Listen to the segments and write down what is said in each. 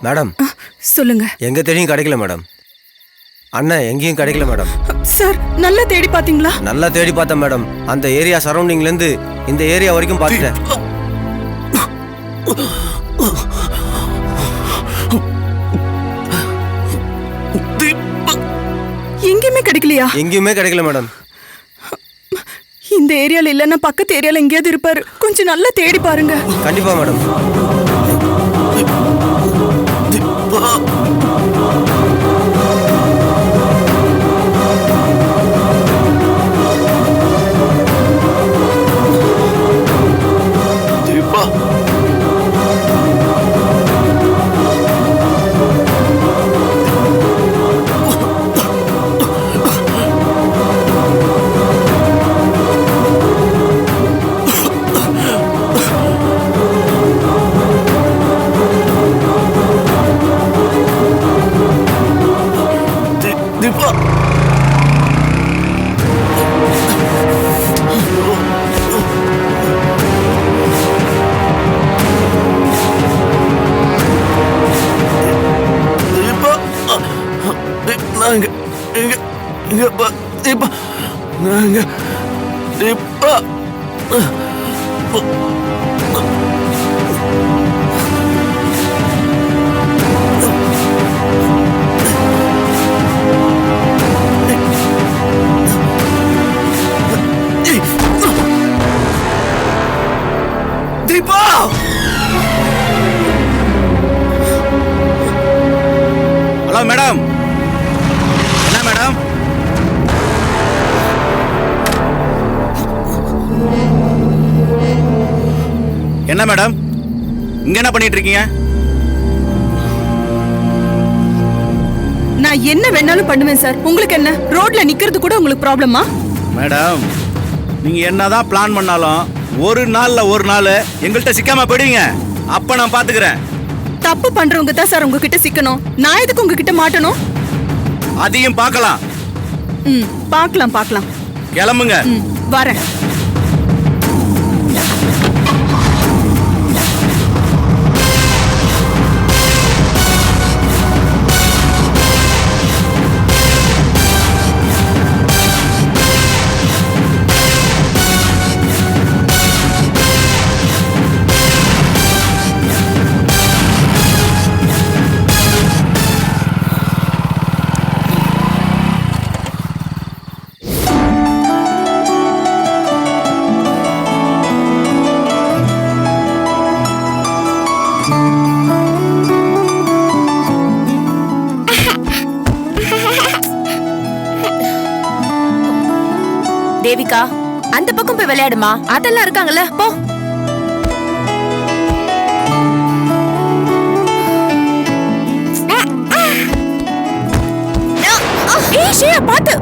Madam சொல்லுங்க. எங்க தேடியும் கிடைக்கல மேடம். அண்ணன் எங்கேயும் கிடைக்கல மேடம். சார் நல்லா தேடி பாத்தீங்களா? நல்லா தேடி பார்த்தேன் மேடம். அந்த ஏரியா சரௌண்டிங்ல இருந்து இந்த ஏரியா வரைக்கும் பார்த்துட்டேன். எங்கேயுமே கிடைக்கலையா? எங்கேயுமே கிடைக்கல மேடம். இந்த ஏரியால இல்லன்னா பக்கத்து ஏரியால எங்கேயாவது இருப்பாரு. கொஞ்சம் நல்லா தேடி பாருங்க. கண்டிப்பா மேடம். Hello madam. என்ன மேடம்? என்ன மேடம் இங்க என்ன பண்ணிட்டு இருக்கீங்க? நான் என்ன வேணாலும் பண்ணுவேன் சார். உங்களுக்கு என்ன? ரோட்ல நிக்கிறது கூட உங்களுக்கு ப்ராப்ளமா? மேடம் நீங்க என்னதான் பிளான் பண்ணாலும் ஒரு நாள் எங்கள்கிட்ட சிக்காம போயிடுவீங்க. அப்ப நான் பாத்துக்கிறேன். தப்பு பண்றவங்க தான் சார் உங்ககிட்ட சிக்கணும். நான் எதுக்கு உங்ககிட்ட மாட்டணும்? அதையும் பார்க்கலாம். பார்க்கலாம். கிளம்புங்க. வரேன். தேவிகா, அந்த பக்கம் போய் விளையாடுமா. அதெல்லாம் இருக்காங்கல்ல, போ. பாத்து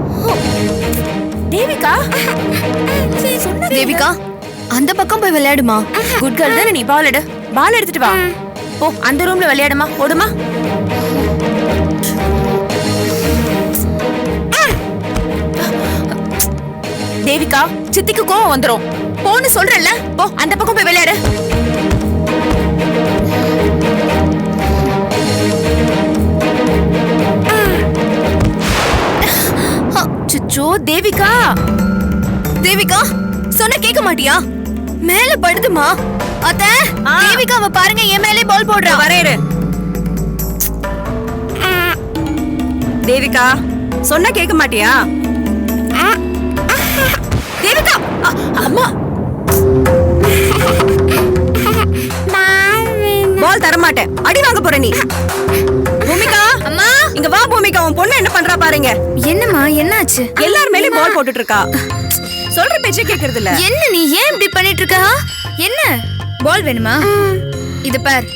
தேவிகா. தேவிகா, அந்த பக்கம் போய் விளையாடுமா. குட் கேர்ள் தானே நீ. பால் எடு. பால் எடுத்துட்டு வா. போ, அந்த ரூம்ல விளையாடுமா. ஓடுமா. தேவிகா, சித்திக்கு கோவம் வந்துரும். போன்னு சொல்றேன்ல. போ, அந்த பக்கம் போய் விளையாடு. சுச்சோ தேவிகா. தேவிகா, சொன்ன கேட்க மாட்டியா? மேல படுதுமா. அத்த, தேவிகாவை பாருங்க, என் மேலே பால் போடுறா. வரேரு. தேவிகா, சொன்னா கேட்க மாட்டியா? தேவிகா, அம்மா. பால் தர மாட்டேன். அடி வாங்க போற நீ. பூமிகா, அம்மா இங்க வா. பூமிகா, உன் பொண்ணு என்ன பண்றா பாருங்க. என்னம்மா, என்னாச்சு? எல்லார் மேலயும் பால் போட்டுட்டு இருக்கா. சொல்ற பேச்சே கேக்குறது இல்ல. என்ன நீ ஏன் இப்படி பண்ணிட்டு இருக்க? என்ன பால் வேணுமா? இது பார்,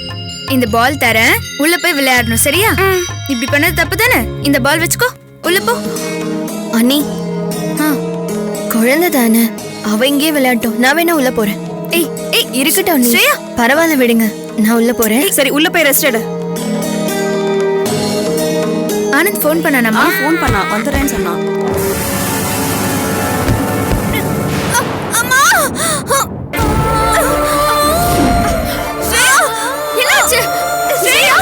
இந்த பால் தரேன். உள்ள போய் விளையாடணும், சரியா? இப்படி பண்ணது தப்பு தானே. இந்த பால் வச்சுக்கோ, உள்ள போ. அண்ணி, குழந்தை தானே, அவ இங்கே விளையாட்டும். நான் வேணா உள்ள போறேன். ஏய் ஏய், இருக்கட்டும் ஸ்ரேயா. பரவாயில்ல, விடுங்க, நான் உள்ள போறேன். சரி, உள்ள போய் ரெஸ்ட் எடு. ஆனந்த் ஃபோன் பண்ணானாமா? ஃபோன் பண்ணா, வந்துறேன்னு சொன்னா. அம்மா, ஸ்ரேயா, என்னாச்சு? ஸ்ரேயா,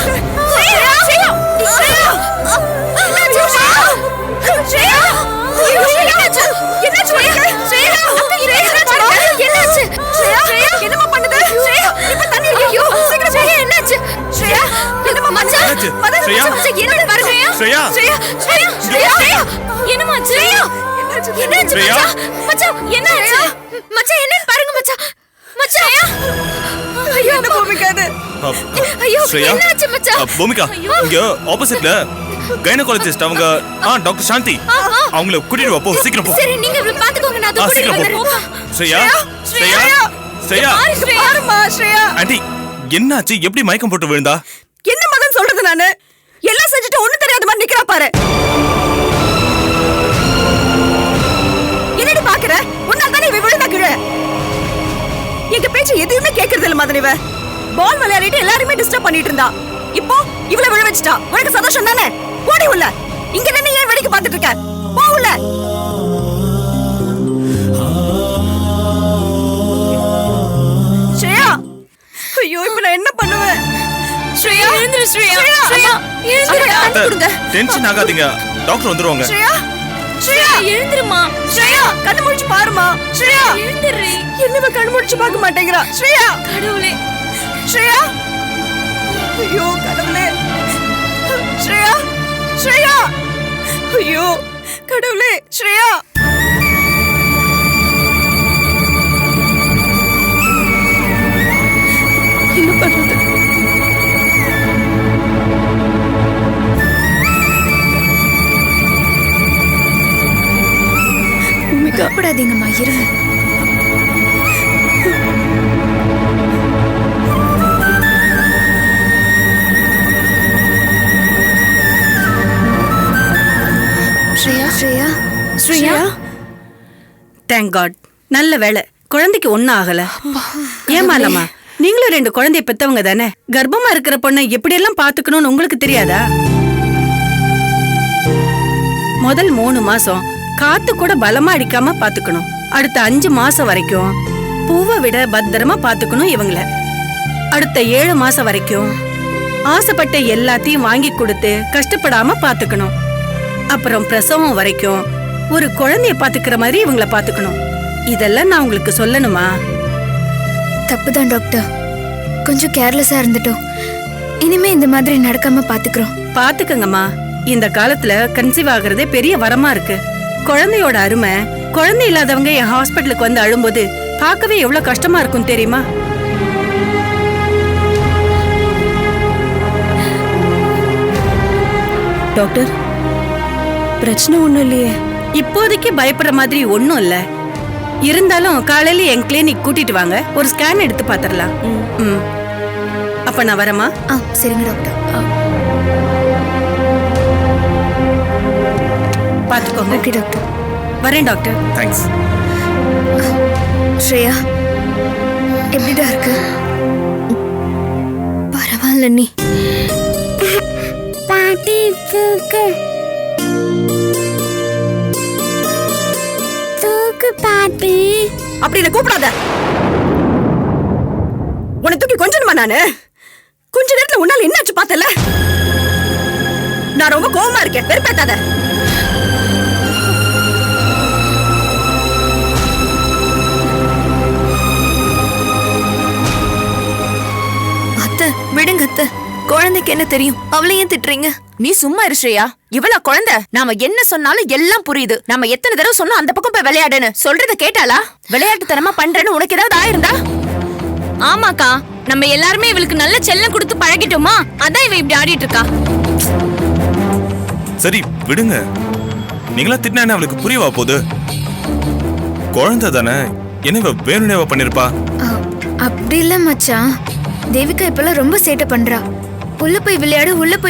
ஸ்ரேயா மச்சான் என்ன ஆச்சு மச்சான் என்னன்னு பாருங்க மச்சான் மச்சான் ஐயோ என்ன பூமிகா இது ஐயோ ஸ்ரேயா என்ன ஆச்சு மச்சான் பூமிகா இங்க ஆப்போசிட்ல கைனகாலஜிஸ்ட் அவங்க டாக்டர் சாந்தி அவங்கள கூட்டிட்டு வா போ சீக்கிரம் போ சரி நீங்க இவள பாத்துக்கோங்க நான் அதை சீக்கிரம் கூட்டிட்டு போ வரேன் ஸ்ரேயா ஸ்ரேயா ஸ்ரேயா பாருமா ஸ்ரேயா ஆண்டி என்னாச்சு எப்படி மயக்கம் போட்டு விழுந்தா என்ன மகன் சொல்றது நானு எல்லாம் செஞ்சுட்டு ஒண்ணு தெரியாத மாதிரி நிக்கிறா பாரு என்னடி பாக்குற உன்னால தானே இவ விழுந்தா கீழே எங்க பேச்சு எதுவுமே கேக்குறது இல்ல மதன் இவ பால் விளையாடிட்டு எல்லாருமே டிஸ்டர்ப் பண்ணிட்டு இருந்தா இப்போ இவள விழ வச்சுட்டா உனக்கு சந்தோஷம் தானே ஓடி உள்ள இங்க நின்னு ஏன் வேடிக்கை பார்த்துட்டு இருக்க போ உள்ள ஸ்ரேயா ஐயோ இப்ப நான் என்ன பண்ணுவேன் ஸ்ரேயா எழுந்திரு ஸ்ரேயா ஸ்ரேயா எழுந்திரு டென்ஷன் ஆகாதீங்க டாக்டர் வந்துருவாங்க ஸ்ரேயா ஸ்ரேயா எழுந்திருமா ஸ்ரேயா கண்ணு முடிச்சு பாருமா ஸ்ரேயா எழுந்திரு என்னவ கண்ணு முடிச்சு பார்க்க மாட்டேங்கறா ஸ்ரேயா கடவுளே ஸ்ரேயா ஐயோ கடவுளே ஸ்ரேயா ஸ்ரேயா ஐயோ கடவுளே ஸ்ரேயா என்ன பண்றது கவலைப்படாதீங்கம்மா இருங்க ஸ்ரேயா ஸ்ரேயா ஸ்ரேயா தேங்க் காட் நல்ல வேளை குழந்தைக்கு ஒன்னும் ஆகல ஏமாலம்மா நீங்களும் 2 குழந்தைய பெத்தவங்க தானே கர்ப்பமா இருக்கிற பொண்ணை எப்படி எல்லாம் பாத்துக்கணும்னு உங்களுக்கு தெரியாதா முதல் 3 மாசம் காத்து கூட பலமா அடிக்காம பாத்துக்கணும் அடுத்த 5 மாசம் வரைக்கும் பூவை விட பத்திரமா பாத்துக்கணும் இவங்கள அடுத்த 7 மாசம் வரைக்கும் ஆசைப்பட்ட எல்லாத்தையும் வாங்கி கொடுத்து கஷ்டப்படாம பாத்துக்கணும் அப்புறம் பிரசவம் வரைக்கும் ஒரு குழந்தைய பாத்துக்கிற மாதிரி இவங்கள பாத்துக்கணும் இதெல்லாம் நான் உங்களுக்கு சொல்லணுமா தப்புதான் டாக்டர் கொஞ்சம் கேர்லெஸ்ஸா இருந்துட்டோம் இனிமே இந்த மாதிரி நடக்காம பாத்துக்கிறோம் பாத்துக்கங்கம்மா இந்த காலத்துல கன்சீவ் ஆகுறதே பெரிய வரமா இருக்கு குழந்தையோட அருமை குழந்தை இல்லாதவங்க என் ஹாஸ்பிட்டலுக்கு வந்து அழும்போது பார்க்கவே எவ்வளவு கஷ்டமா இருக்கும் தெரியுமா டாக்டர் பிரச்சனை ஒண்ணும் இல்லையே இப்போதைக்கு பயப்படுற மாதிரி ஒண்ணும் இல்ல இருந்தாலும் காலையில என் கிளினிக் கூட்டிட்டு வாங்க ஒரு ஸ்கேன் எடுத்து பாத்திரலாம் அப்ப நான் வரமா சரிங்க டாக்டர் பாத்துக்கோங்க ஓகே டாக்டர் வரேன் டாக்டர் தேங்க்ஸ் ஸ்ரேயா எப்படிடா இருக்கு பரவாயில்ல நீ பாட்டி தூக்கு தூக்கு பாட்டி அப்படி என்ன கூப்பிடாத உன்னை தூக்கி கொஞ்சணுமா நானு கொஞ்ச நேரத்துல உன்னால என்னாச்சு பார்த்தல நான் ரொம்ப கோவமா இருக்கேன் வெறுப்பேத்தாத விடுங்க அத்தை குழந்தைக்கு என்ன தெரியும் அவளையும் திட்டுறீங்க நீ சும்மா இரு ஸ்ரேயா இவளா குழந்தை நாம என்ன சொன்னாலும் எல்லாம் புரியுது நாம எத்தனை தடவை சொன்னோம் அந்த பக்கம் போய் விளையாடுன்னு சொல்றத கேட்டாளா விளையாட்டுத்தனமா பண்றேன்னு உனக்கு ஏதாவது ஆயிருந்தா ஆமாக்கா நம்ம எல்லாருமே இவளுக்கு நல்ல செல்லம் கொடுத்து பழகிட்டோமா அதான் இவ இப்படி ஆடிட்டு இருக்கா சரி விடுங்க நீங்களா திட்டினா என்ன அவளுக்கு புரியவா போகுது குழந்தை தானே என்ன வேணும்னேவா பண்ணிருப்பா அப்படி இல்ல மச்சான் தேவிகா இப்பெல்லாம் ரொம்ப சேட்டை பண்றா உள்ள போய்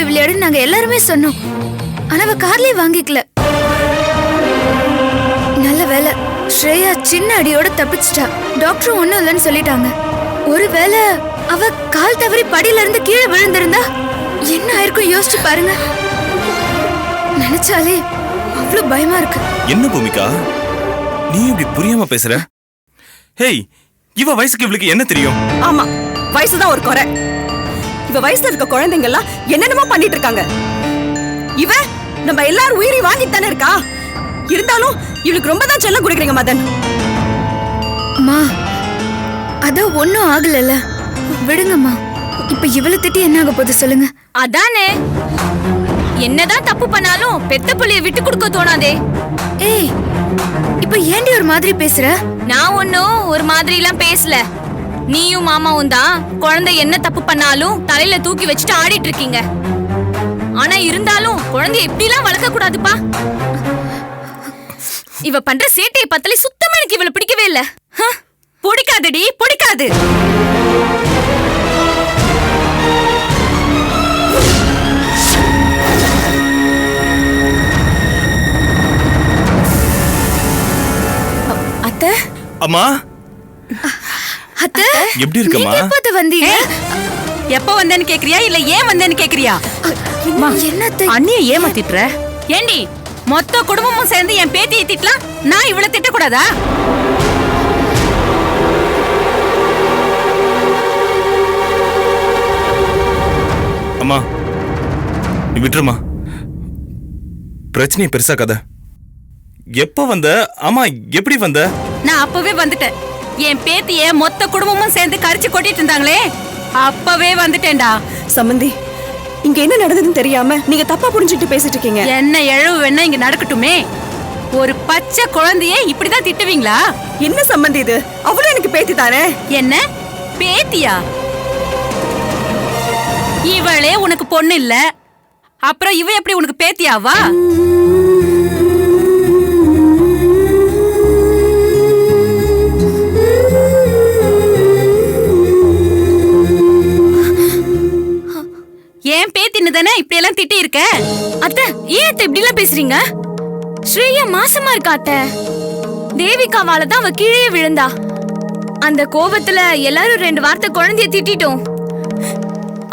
விளையாடு நாங்க எல்லாருமே சொன்னோம் ஆனா அவ கார்லயே வாங்கிக்கல நல்ல வேலை ஸ்ரேயா சின்ன அடியோட தப்பிச்சிட்டா டாக்டர் ஒண்ணும் இல்லைன்னு சொல்லிட்டாங்க ஒருவேளை அவ கால் தவறி படியில இருந்து கீழே விழுந்திருந்தா என்ன ஆயிருக்கும் யோசிச்சு பாருங்க நினைச்சாலே அவ்வளவு பயமா இருக்கு என்ன பூமிகா நீ இப்படி புரியாம பேசுற ஹேய் இவ வயசுக்கு இவளுக்கு என்ன தெரியும் ஆமா வயசுதான் ஒரு குறை இவ வயசுல இருக்க குழந்தைங்க எல்லாம் என்னென்னமோ பண்ணிட்டு இருக்காங்க இவ நம்ம எல்லாரும் உயிரை வாங்கிட்டு தானே இருக்கா இருந்தாலும் இவளுக்கு ரொம்ப தான் செல்லம் கொடுக்குறீங்க மதன் அம்மா அதான் ஒன்னும் ஆகலல்ல விடுங்கம்மா இப்ப இவளை திட்டி என்ன ஆக போகுது சொல்லுங்க அதானே என்னதான் தப்பு பண்ணாலும் பெத்த புள்ளைய விட்டு கொடுக்க தோணாதே ஏய் இப்ப ஏன்டி ஒரு மாதிரி பேசுற? நான் ஒன்னும் ஒரு மாதிரி எல்லாம் பேசல. நீயும் மாமாவும் தான் குழந்தை என்ன தப்பு பண்ணாலும் தலையில தூக்கி வச்சுட்டு ஆடிட்டு இருக்கீங்க. ஆனா இருந்தாலும் குழந்தைய இப்படி எல்லாம் வளர்க்க கூடாதுப்பா. இவ பண்ற சேட்டையை பத்தல சுத்தமா எனக்கு இவள பிடிக்கவே இல்ல. பிடிக்காதடி, பிடிக்காது. அத்தை, அம்மா அத்தை எப்படி இருக்கம்மா? நீங்க எப்ப வந்தீங்க? எப்ப வந்தேன்னு கேக்குறியா இல்ல ஏன் வந்தேன்னு கேக்குறியா? என்னத்தை அண்ணிய ஏமாத்திட்டுற? ஏண்டி மொத்த குடும்பமும் சேர்ந்து என் பேத்தியை திட்டலாம், நான் இவ்வளவு திட்டக்கூடாதா? அம்மா நீ விட்டுருமா, பிரச்சனையை பெருசாக்காத. எப்ப வந்த? ஆமா எப்படி வந்த? நான் அப்பவே வந்துட்டேன். என் பேத்திய மொத்த குடும்பமும் சேர்ந்து கரிச்சு கொட்டிட்டு இருந்தாங்களே, அப்பவே வந்துட்டேன்டா. சம்பந்தி, இங்க என்ன நடந்ததுன்னு தெரியாம நீங்க தப்பா புரிஞ்சுட்டு பேசிட்டு இருக்கீங்க. என்ன எழவு வேணா இங்க நடக்கட்டுமே, ஒரு பச்சை குழந்தைய இப்படிதான் திட்டுவீங்களா? என்ன சம்பந்தி இது? அவளும் எனக்கு பேத்தி தானே. என்ன பேத்தியா? இவளே உனக்கு பொண்ணு இல்ல, அப்புறம் இவ எப்படி உனக்கு பேத்தியாவா? ஏன் பேத்தின்னு தானே இப்படி எல்லாம் திட்டி இருக்க? அத்தை ஏன் அத்தை இப்படி எல்லாம் பேசுறீங்க? ஸ்ரேயா மாசமா இருக்கா அத்தை. தேவிகாவால தான் அவ கீழே விழுந்தா. அந்த கோபத்துல எல்லாரும் 2 வார்த்தை குழந்தைய திட்டிட்டோம்.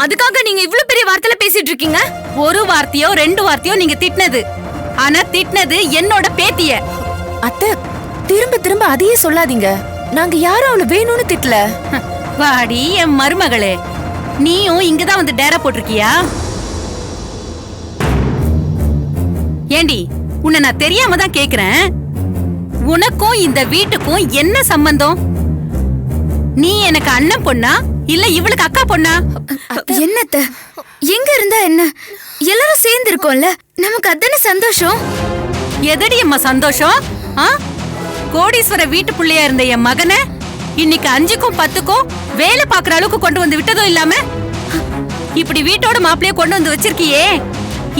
அதுக்காக நீங்க இவ்ளோ பெரிய வார்த்தையில பேசிட்டு இருக்கீங்க? ஒரு வார்த்தையோ 2 வார்த்தையோ நீங்க திட்டினது, ஆனா திட்டினது என்னோட பேத்திய. அத்தை, திரும்ப திரும்ப அதையே சொல்லாதீங்க. நாங்க யாரும் அவளை வேணும்னு திட்டல. வாடி என் மருமகளே, நீயும் இங்கதான் வந்து டேரா போட்டிருக்கியா? ஏண்டி உன்னை நான் தெரியாம தான் கேக்குறேன், உனக்கும் இந்த வீட்டுக்கும் என்ன சம்பந்தம்? நீ எனக்கு அண்ணன் பொண்ணா இல்ல இவளுக்கு அக்கா பொண்ணா? என்னத்த எங்க இருந்தா என்ன, எல்லாரும் சேர்ந்து இருக்கோம்ல, நமக்கு அதானே சந்தோஷம். எதடி அம்மா சந்தோஷம்? கோடீஸ்வர வீட்டு புள்ளையா இருந்த என் மகனை இன்னைக்கு 5க்கும் 10க்கும் வேலை பாக்குற அளவுக்கு கொண்டு வந்து விட்டதும் இல்லாம இப்படி வீட்டோட மாப்பிளைய கொண்டு வந்து வச்சிருக்கியே,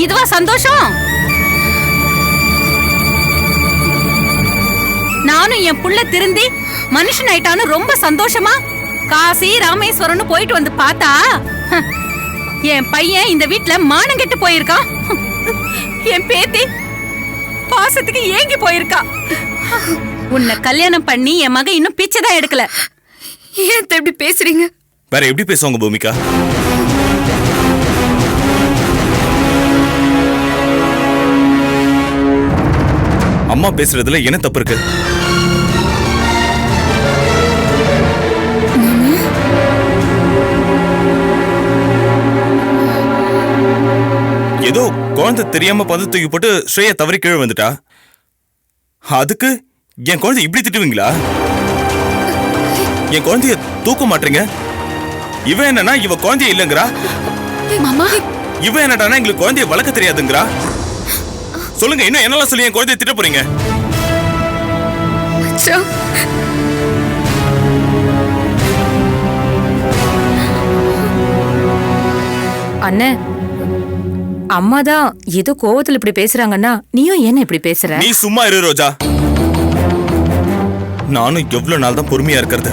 இதுவா சந்தோஷம்? நானும் என் புள்ள திருந்தி மனுஷன் ஆயிட்டான்னு ரொம்ப சந்தோஷமா காசி ராமேஸ்வரம்னு போயிட்டு வந்து பார்த்தா, என் பையன் இந்த வீட்டுல மானம் கெட்டு போயிருக்கான். என் பேத்தி பாசத்துக்கு ஏங்கி போயிருக்கா. உன்னை கல்யாணம் பண்ணி என் மகன் இன்னும் பிச்சைதான் எடுக்கல. ஏன் அத்தை இப்படி பேசுறீங்க? வேற எப்படி பேசுவாங்க பூமிகா? அம்மா பேசுறதுல என்ன தப்பு இருக்கு? ஏதோ குழந்தை தெரியாம பந்து தூக்கி போட்டு ஸ்ரேயா தவறி கீழே வந்துட்டா, அதுக்கு என் குழந்தை இப்படி திட்டுவீங்களா? என் குழந்தைய தூக்க மாட்டீங்க. இவன் என்னன்னா இவ குழந்தைய இல்லங்கிறா. மாமா இவன் என்னடானா எங்களுக்கு குழந்தைய வளர்க்க தெரியாதுங்கிறா. சொல்லுங்க, இன்னும் என்னெல்லாம் சொல்லி என் குழந்தைய திட்ட போறீங்க? அண்ணே, அம்மாதான் ஏதோ கோவத்துல இப்படி பேசுறாங்கன்னா நீயும் என்ன இப்படி பேசுற? நீ சும்மா இரு ரோஜா. நானும் எவ்வளவு நாள் தான் பொறுமையா இருக்கிறது?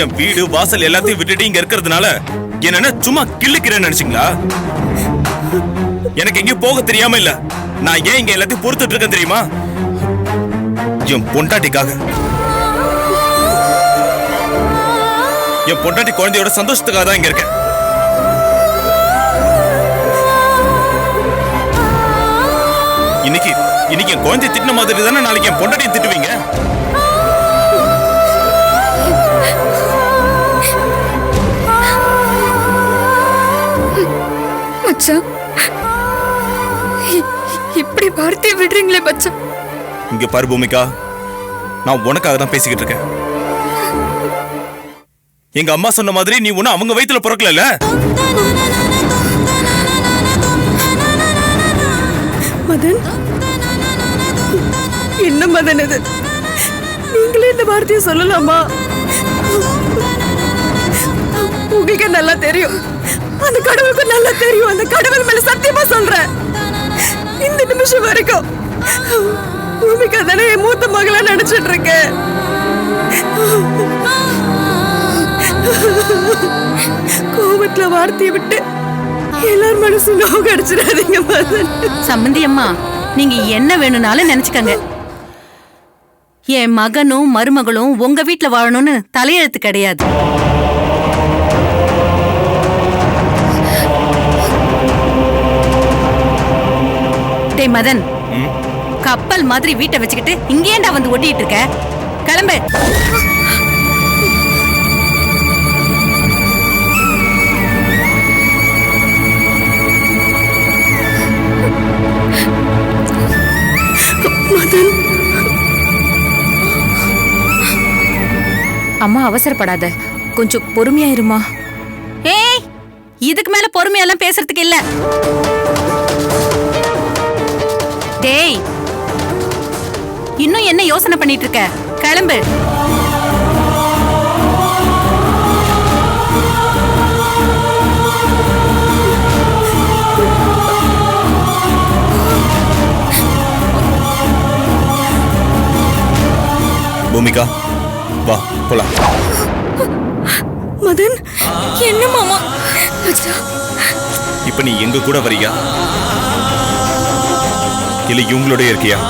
என் வீடு வாசல் எல்லாத்தையும் விட்டுட்டு இங்க இருக்கிறதுனால என்ன சும்மா கிள்ளுக்கிறேன்னு நினைச்சீங்களா? எனக்கு எங்கேயும் போக தெரியாம இல்ல, நான் ஏன் இங்க எல்லாத்தையும் பொறுத்துட்டு இருக்கேன் தெரியுமா? என் பொண்டாட்டிக்காக. என் பொண்டாட்டி குழந்தையோட சந்தோஷத்துக்காக தான் இங்க இருக்கேன். இன்னைக்கு என் குழந்தை திட்டின மாதிரி தானே நாளைக்கு என் பொண்டாட்டியை திட்டுவீங்க. மச்சான், இப்படி வார்த்தையை விடுறீங்களே மச்சான். இங்க பாரு பூமிகா, நான் உனக்காக தான் பேசிக்கிட்டு இருக்கேன். எங்க அம்மா சொன்ன மாதிரி நீ ஒண்ணு அவங்க வயித்துல பிறக்கல. மதன், என்ன மதன் இது? நீங்களே இந்த வார்த்தையை சொல்லலாமா? உங்களுக்கு நல்லா தெரியும், அந்த கடவுளுக்கு நல்லா தெரியும். அந்த கடவுள் மேல சத்தியமா சொல்றேன், இந்த நிமிஷம் வரைக்கும் பூமிகா தானே என் மூத்த மகளா நினைச்சிட்டு இருக்கேன். கோபத்துல வார்த்தையை விட்டு எல்லார் மனசு நோவு அடிச்சிடாதீங்க மதன். சம்பந்தி அம்மா, நீங்க என்ன வேணும்னாலும் நினைச்சுக்கங்க. என் மகனும் மருமகளும் உங்க வீட்டுல வாழணும்னு தலையெழுத்து கிடையாது. டேய் மதன், கப்பல் மாதிரி வீட்டை வச்சுக்கிட்டு இங்கேண்டா வந்து ஒட்டிட்டு இருக்க? கிளம்பு. மதன், அம்மா அவசரப்படாத, கொஞ்சம் பொறுமையா இருமா. ஏய், இதுக்கு மேல பொறுமையெல்லாம் பேசுறதுக்கு இல்ல. டேய், இன்னும் என்ன யோசனை பண்ணிட்டு இருக்க? கிளம்பு. பூமிகா, வா போலாம். மதன், என்ன மாமா? இப்ப நீ எங்க கூட வரியா இல்ல இவங்களோட இருக்கியா?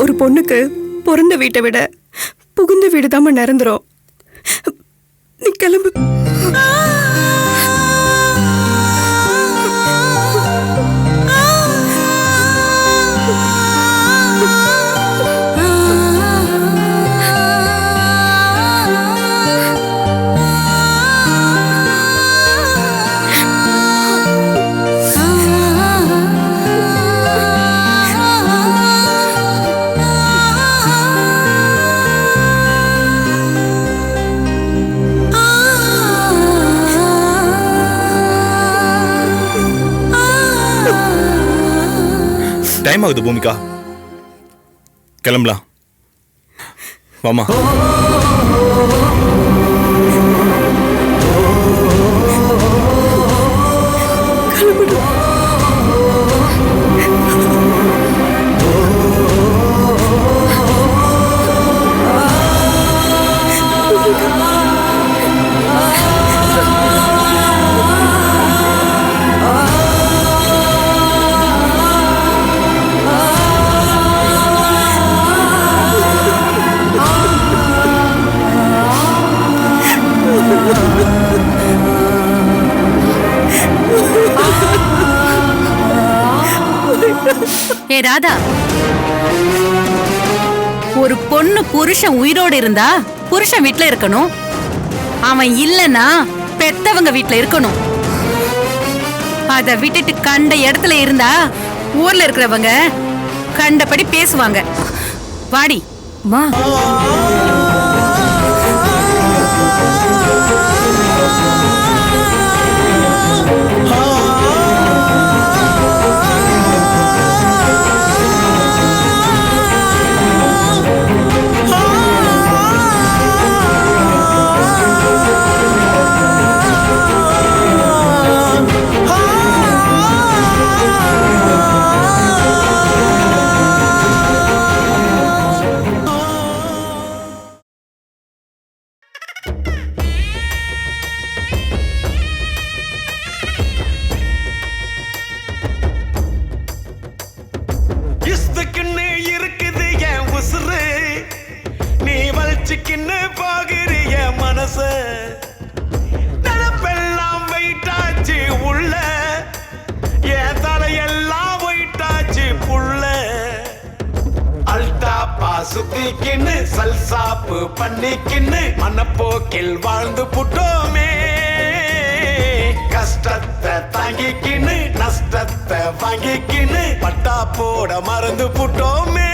ஒரு பொண்ணுக்கு பிறந்த வீட்டை விட புகுந்த வீடு தான் நிரந்தரம். நீ கிளம்பு. டைம் ஆகுது பூமிகா, கிளம்பலாம். வாமா. ஏ ராதா, ஒரு பொண்ணு புருஷன் உயிரோடு இருந்தா புருஷன் வீட்ல இருக்கணும், அவன் இல்லனா பெத்தவங்க வீட்ல இருக்கணும். அத விட்டுட்டு கண்ட இடத்துல இருந்தா ஊர்ல இருக்கிறவங்க கண்டபடி பேசுவாங்க. வாடி மா. நீ வலிச்சுக்கின்னு போகிறிய மன மனச நினப்பெல்லாம் வெயிட்டாச்சு உள்ள என் தலையெல்லாம் வெயிட்டாச்சு புள்ள அல்டாப்பா சுத்திக்கின்னு சல்சாப்பு பண்ணிக்கின்னு மனப்போக்கில் வாழ்ந்து புட்டோமே கஷ்டத்தை தாங்கிக்கின்னு நஷ்டத்தை வாங்கிக்கின்னு பட்டா போட மறந்து புட்டோமே